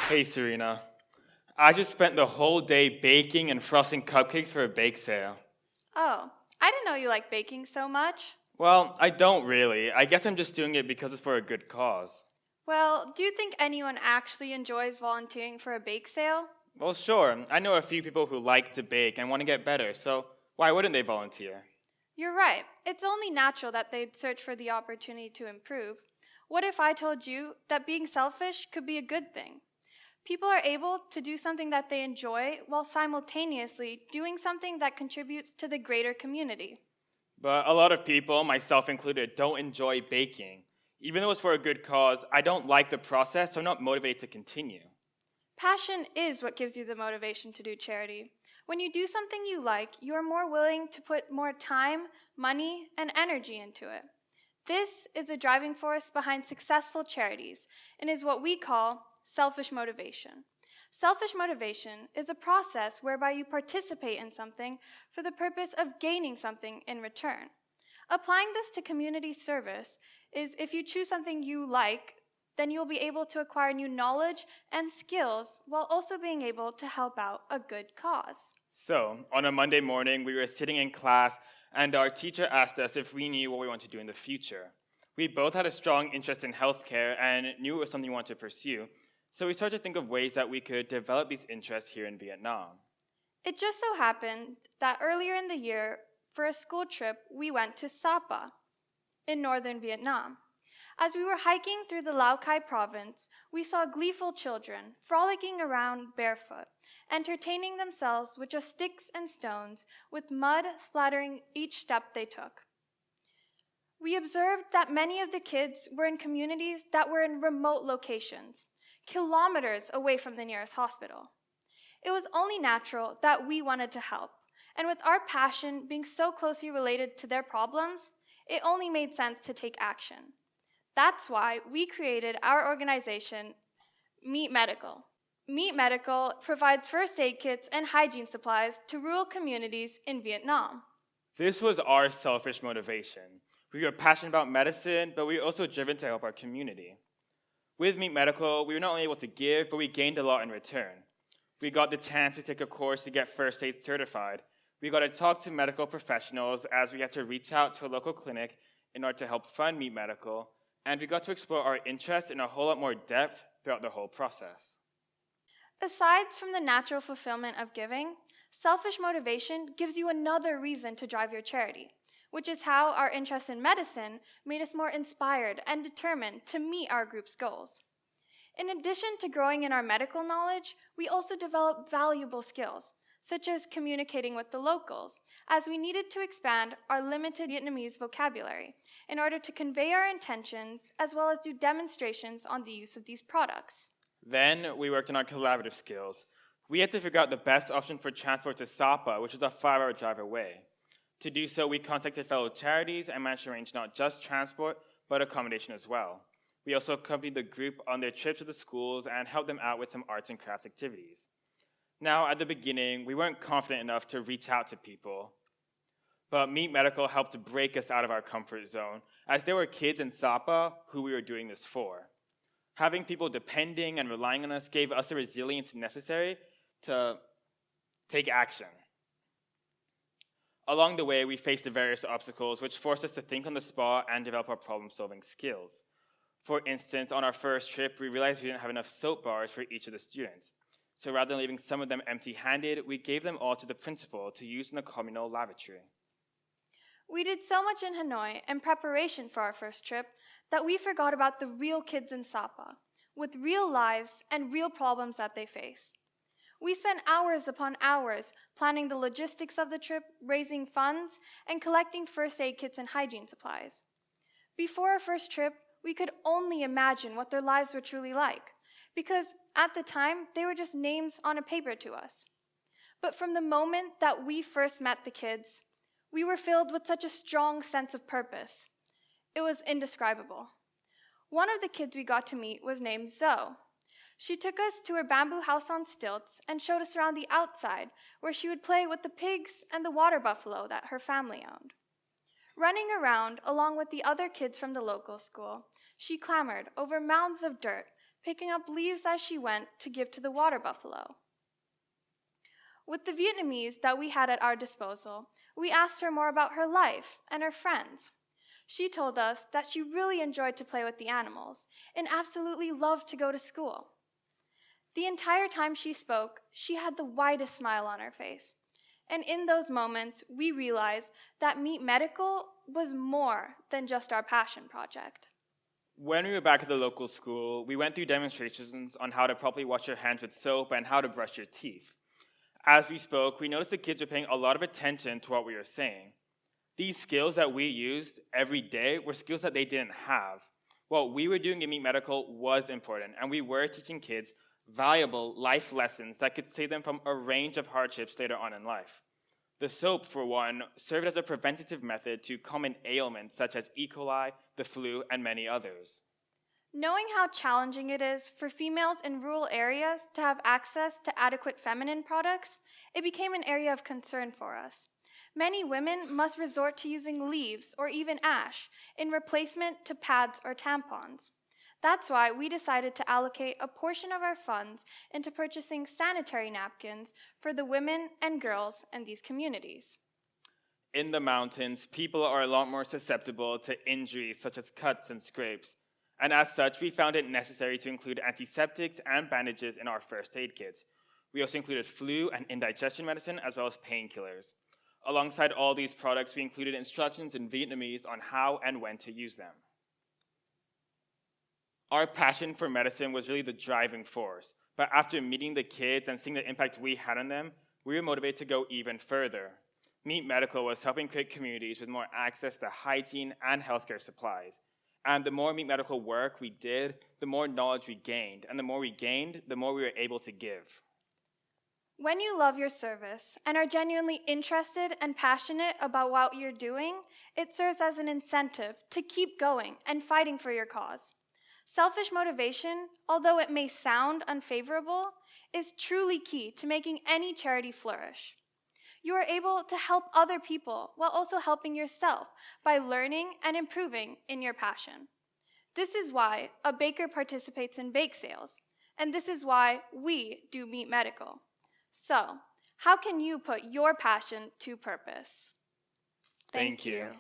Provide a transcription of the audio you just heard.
Hey Serena, I just spent the whole day baking and frosting cupcakes for a bake sale. Oh, I didn't know you liked baking so much. Well, I don't really. I guess I'm just doing it because it's for a good cause. Well, do you think anyone actually enjoys volunteering for a bake sale? Well, sure, I know a few people who like to bake and want to get better, so why wouldn't they volunteer? You're right. It's only natural that they'd search for the opportunity to improve. What if I told you that being selfish could be a good thing? People are able to do something that they enjoy while simultaneously doing something that contributes to the greater community. But a lot of people, myself included, don't enjoy baking. Even though it's for a good cause, I don't like the process, so I'm not motivated to continue. Passion is what gives you the motivation to do charity. When you do something you like, you are more willing to put more time, money, and energy into it. This is the driving force behind successful charities and is what we call selfish motivation. Selfish motivation is a process whereby you participate in something for the purpose of gaining something in return. Applying this to community service is if you choose something you like, then you'll be able to acquire new knowledge and skills while also being able to help out a good cause. So, on a Monday morning, we were sitting in class, and our teacher asked us if we knew what we wanted to do in the future. We both had a strong interest in healthcare and knew it was something we wanted to pursue, so we started to think of ways that we could develop these interests here in Vietnam. It just so happened that earlier in the year, for a school trip, we went to Sapa in northern Vietnam. As we were hiking through the Lao Cai province, we saw gleeful children frolicking around barefoot, entertaining themselves with just sticks and stones, with mud splattering each step they took. We observed that many of the kids were in communities that were in remote locations, kilometers away from the nearest hospital. It was only natural that we wanted to help, and with our passion being so closely related to their problems, it only made sense to take action. That's why we created our organization, Meet Medical. Meet Medical provides first aid kits and hygiene supplies to rural communities in Vietnam. This was our selfish motivation. We were passionate about medicine, but we were also driven to help our community. With Meet Medical, we were not only able to give, but we gained a lot in return. We got the chance to take a course to get first aid certified. We got to talk to medical professionals as we had to reach out to a local clinic in order to help fund Meet Medical, and we got to explore our interests in a whole lot more depth throughout the whole process. Aside from the natural fulfillment of giving, selfish motivation gives you another reason to drive your charity, which is how our interest in medicine made us more inspired and determined to meet our group's goals. In addition to growing in our medical knowledge, we also developed valuable skills, such as communicating with the locals, as we needed to expand our limited Vietnamese vocabulary in order to convey our intentions as well as do demonstrations on the use of these products. Then we worked on our collaborative skills. We had to figure out the best option for transport to Sapa, which is a 5-hour drive away. To do so, we contacted fellow charities and managed to arrange not just transport, but accommodation as well. We also accompanied the group on their trips to the schools and helped them out with some arts and crafts activities. Now, at the beginning, we weren't confident enough to reach out to people. But Meet Medical helped to break us out of our comfort zone, as there were kids in Sapa who we were doing this for. Having people depending and relying on us gave us the resilience necessary to take action. Along the way, we faced the various obstacles which forced us to think on the spot and develop our problem-solving skills. For instance, on our first trip, we realized we didn't have enough soap bars for each of the students. So rather than leaving some of them empty-handed, we gave them all to the principal to use in the communal lavatory. We did so much in Hanoi in preparation for our first trip that we forgot about the real kids in Sapa, with real lives and real problems that they face. We spent hours upon hours planning the logistics of the trip, raising funds, and collecting first aid kits and hygiene supplies. Before our first trip, we could only imagine what their lives were truly like, because at the time, they were just names on a paper to us. But from the moment that we first met the kids, we were filled with such a strong sense of purpose. It was indescribable. One of the kids we got to meet was named Zoe. She took us to her bamboo house on stilts and showed us around the outside, where she would play with the pigs and the water buffalo that her family owned. Running around along with the other kids from the local school, she clambered over mounds of dirt, picking up leaves as she went to give to the water buffalo. With the Vietnamese that we had at our disposal, we asked her more about her life and her friends. She told us that she really enjoyed to play with the animals and absolutely loved to go to school. The entire time she spoke, she had the widest smile on her face. And in those moments, we realized that Meet Medical was more than just our passion project. When we were back at the local school, we went through demonstrations on how to properly wash your hands with soap and how to brush your teeth. As we spoke, we noticed the kids were paying a lot of attention to what we were saying. These skills that we used every day were skills that they didn't have. What we were doing in Meet Medical was important, and we were teaching kids valuable life lessons that could save them from a range of hardships later on in life. The soap, for one, served as a preventative method to common ailments such as E. coli, the flu, and many others. Knowing how challenging it is for females in rural areas to have access to adequate feminine products, it became an area of concern for us. Many women must resort to using leaves or even ash in replacement to pads or tampons. That's why we decided to allocate a portion of our funds into purchasing sanitary napkins for the women and girls in these communities. In the mountains, people are a lot more susceptible to injuries such as cuts and scrapes, and as such, we found it necessary to include antiseptics and bandages in our first aid kits. We also included flu and indigestion medicine as well as painkillers. Alongside all these products, we included instructions in Vietnamese on how and when to use them. Our passion for medicine was really the driving force, but after meeting the kids and seeing the impact we had on them, we were motivated to go even further. Meet Medical was helping create communities with more access to hygiene and healthcare supplies. And the more Meet Medical work we did, the more knowledge we gained, and the more we gained, the more we were able to give. When you love your service and are genuinely interested and passionate about what you're doing, it serves as an incentive to keep going and fighting for your cause. Selfish motivation, although it may sound unfavorable, is truly key to making any charity flourish. You are able to help other people while also helping yourself by learning and improving in your passion. This is why a baker participates in bake sales, and this is why we do Meet Medical. So, how can you put your passion to purpose? Thank you.